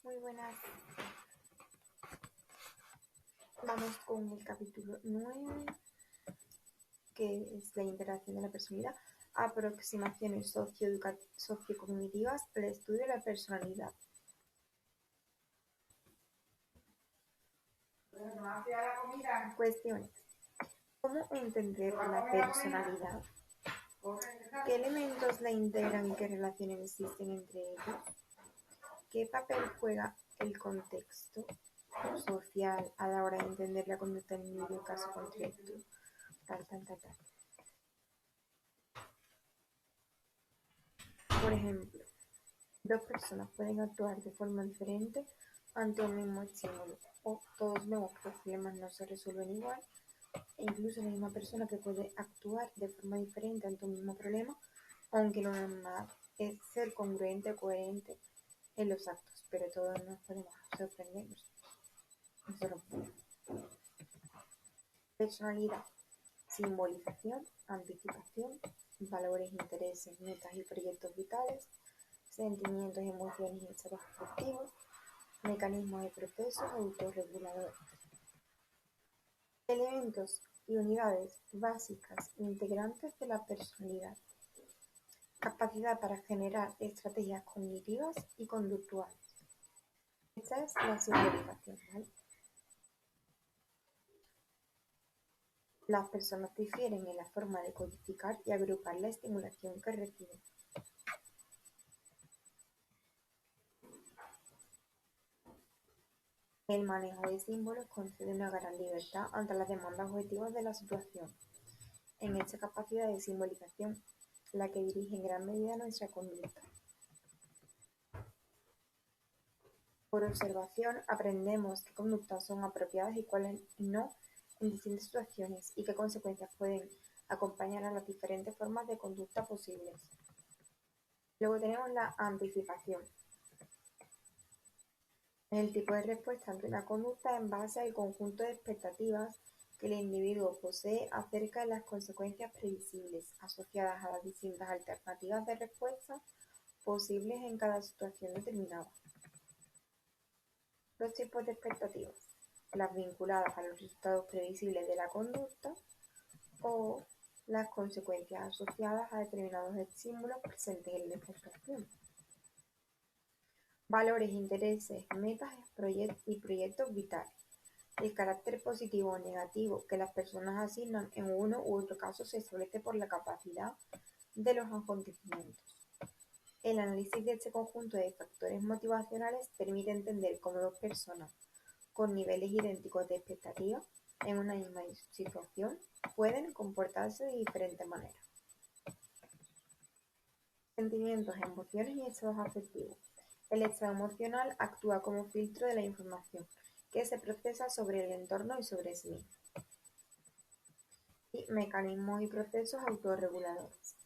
Muy buenas. Vamos con el capítulo 9, que es la interacción de la personalidad, aproximaciones sociocognitivas para el estudio de la personalidad. Cuestiones. ¿Cómo entender la personalidad? ¿Qué elementos la integran y qué relaciones existen entre ellos? ¿Qué papel juega el contexto social a la hora de entender la conducta del individuo caso concreto? Tal. Por ejemplo, dos personas pueden actuar de forma diferente ante un mismo estímulo, o todos vemos que los problemas no se resuelven igual, e incluso la misma persona que puede actuar de forma diferente ante un mismo problema, aunque lo normal es ser congruente o coherente en los actos, pero todos nos podemos sorprendernos. Personalidad, simbolización, anticipación, valores, intereses, metas y proyectos vitales, sentimientos, emociones y estados afectivos, mecanismos y procesos autorreguladores. Elementos y unidades básicas integrantes de la personalidad. Capacidad para generar estrategias cognitivas y conductuales. Esta es la simbolización, ¿vale? Las personas difieren en la forma de codificar y agrupar la estimulación que reciben. El manejo de símbolos concede una gran libertad ante las demandas objetivas de la situación. En esta capacidad de simbolización, la que dirige en gran medida nuestra conducta. Por observación, aprendemos qué conductas son apropiadas y cuáles no en distintas situaciones y qué consecuencias pueden acompañar a las diferentes formas de conducta posibles. Luego tenemos la anticipación. El tipo de respuesta ante una conducta en base al conjunto de expectativas que el individuo posee acerca de las consecuencias previsibles asociadas a las distintas alternativas de respuesta posibles en cada situación determinada. Dos tipos de expectativas: las vinculadas a los resultados previsibles de la conducta o las consecuencias asociadas a determinados estímulos presentes en la expectación. Valores, intereses, metas y proyectos vitales. El carácter positivo o negativo que las personas asignan en uno u otro caso se establece por la capacidad de los acontecimientos. El análisis de este conjunto de factores motivacionales permite entender cómo dos personas con niveles idénticos de expectativa en una misma situación pueden comportarse de diferente manera. Sentimientos, emociones y estados afectivos. El estado emocional actúa como filtro de la información que se procesa sobre el entorno y sobre sí mismo. Y mecanismos y procesos autorreguladores.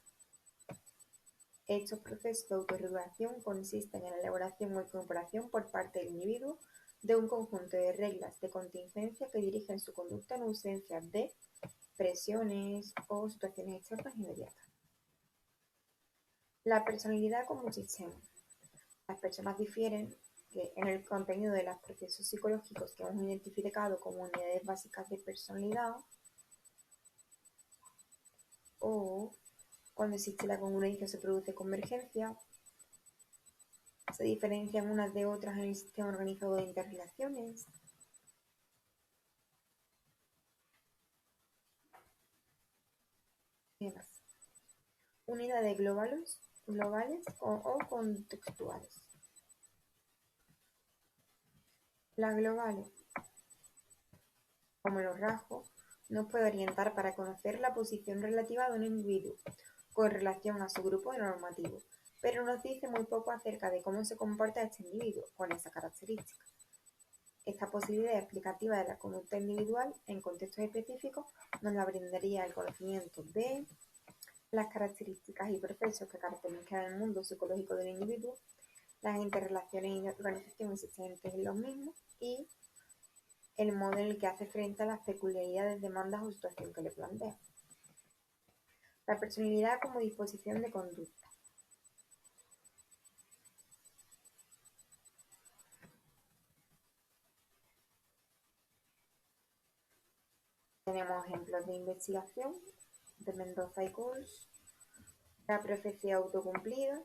Estos procesos de autorregulación consisten en la elaboración o incorporación por parte del individuo de un conjunto de reglas de contingencia que dirigen su conducta en ausencia de presiones o situaciones externas inmediatas. La personalidad como un sistema. Las personas difieren en el contenido de los procesos psicológicos que hemos identificado como unidades básicas de personalidad, o cuando existe la congruencia se produce convergencia. Se diferencian unas de otras en el sistema organizado de interrelaciones. Unidades globales o contextuales. Las globales, como los rasgos, nos puede orientar para conocer la posición relativa de un individuo con relación a su grupo normativo, pero nos dice muy poco acerca de cómo se comporta este individuo con esa característica. Esta posibilidad explicativa de la conducta individual en contextos específicos nos la brindaría el conocimiento de las características y procesos que caracterizan el mundo psicológico del individuo, las interrelaciones y organización existentes en los mismos y el modo en el que hace frente a las peculiaridades, demandas o situación que le plantea. La personalidad como disposición de conducta. Tenemos ejemplos de investigación de Mendoza y Coles, la profecía autocumplida,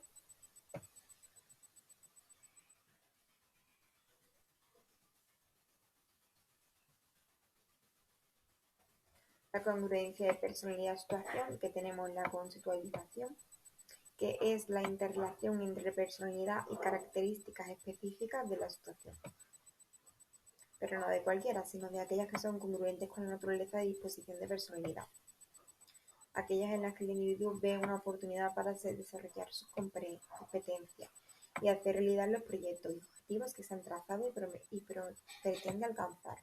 la congruencia de personalidad-situación, que tenemos la conceptualización, que es la interrelación entre personalidad y características específicas de la situación, pero no de cualquiera, sino de aquellas que son congruentes con la naturaleza y disposición de personalidad, aquellas en las que el individuo ve una oportunidad para desarrollar sus competencias y hacer realidad los proyectos y objetivos que se han trazado y pretende alcanzar.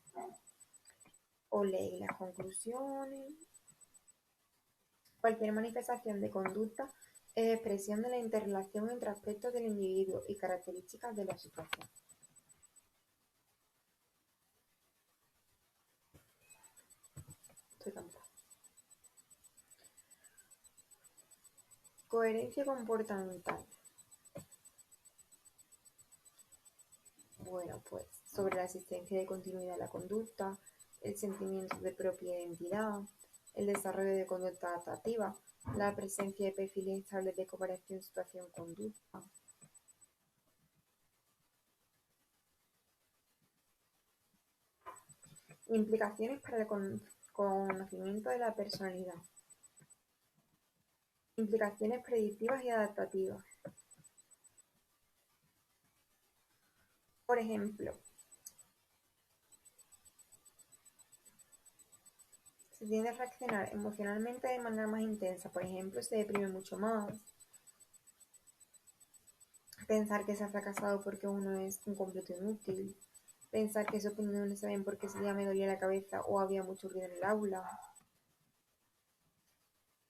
O leí las conclusiones. Cualquier manifestación de conducta es expresión de la interrelación entre aspectos del individuo y características de la situación. Coherencia comportamental. Bueno, pues sobre la existencia de continuidad de la conducta, el sentimiento de propia identidad, el desarrollo de conducta adaptativa, la presencia de perfiles estables de cooperación, situación, conducta. Implicaciones para el conocimiento de la personalidad. Implicaciones predictivas y adaptativas. Por ejemplo, se tiende a reaccionar emocionalmente de manera más intensa. Por ejemplo, se deprime mucho más. Pensar que se ha fracasado porque uno es un completo inútil. Pensar que su opinión no está bien porque ese día me dolía la cabeza o había mucho ruido en el aula.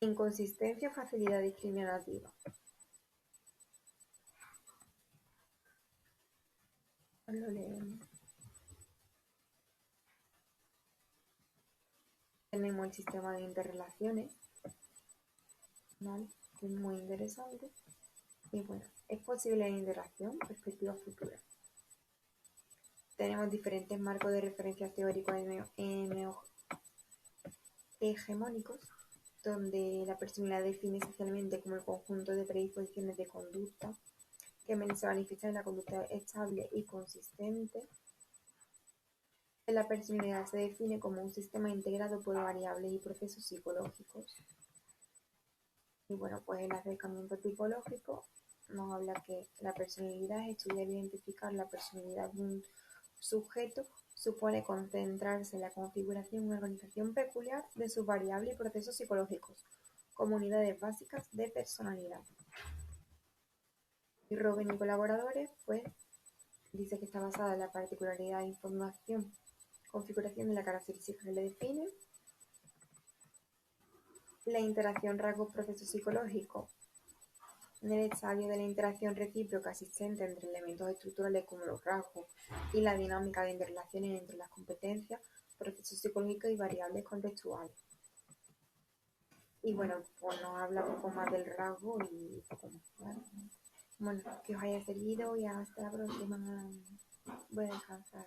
Inconsistencia o facilidad discriminativa. Lo leemos. Tenemos el sistema de interrelaciones, ¿vale? Que es muy interesante. Y bueno, es posible la interacción, perspectiva futura. Tenemos diferentes marcos de referencia teóricos hegemónicos, donde la personalidad define esencialmente como el conjunto de predisposiciones de conducta que se manifiestan en la conducta estable y consistente. La personalidad se define como un sistema integrado por variables y procesos psicológicos. Y bueno, pues el acercamiento tipológico nos habla que la personalidad es estudiar e identificar la personalidad de un sujeto, supone concentrarse en la configuración y organización peculiar de sus variables y procesos psicológicos, como unidades básicas de personalidad. Y Robben y colaboradores, pues, dice que está basada en la particularidad de información, configuración de la característica que le define, la interacción rasgos-proceso psicológico. En el estadio de la interacción recíproca existente entre elementos estructurales como los rasgos y la dinámica de interrelaciones entre las competencias, procesos psicológicos y variables contextuales. Y bueno, pues nos habla un poco más del rasgo y poco más, ¿vale? Bueno, que os haya servido y hasta la próxima. Voy a descansar.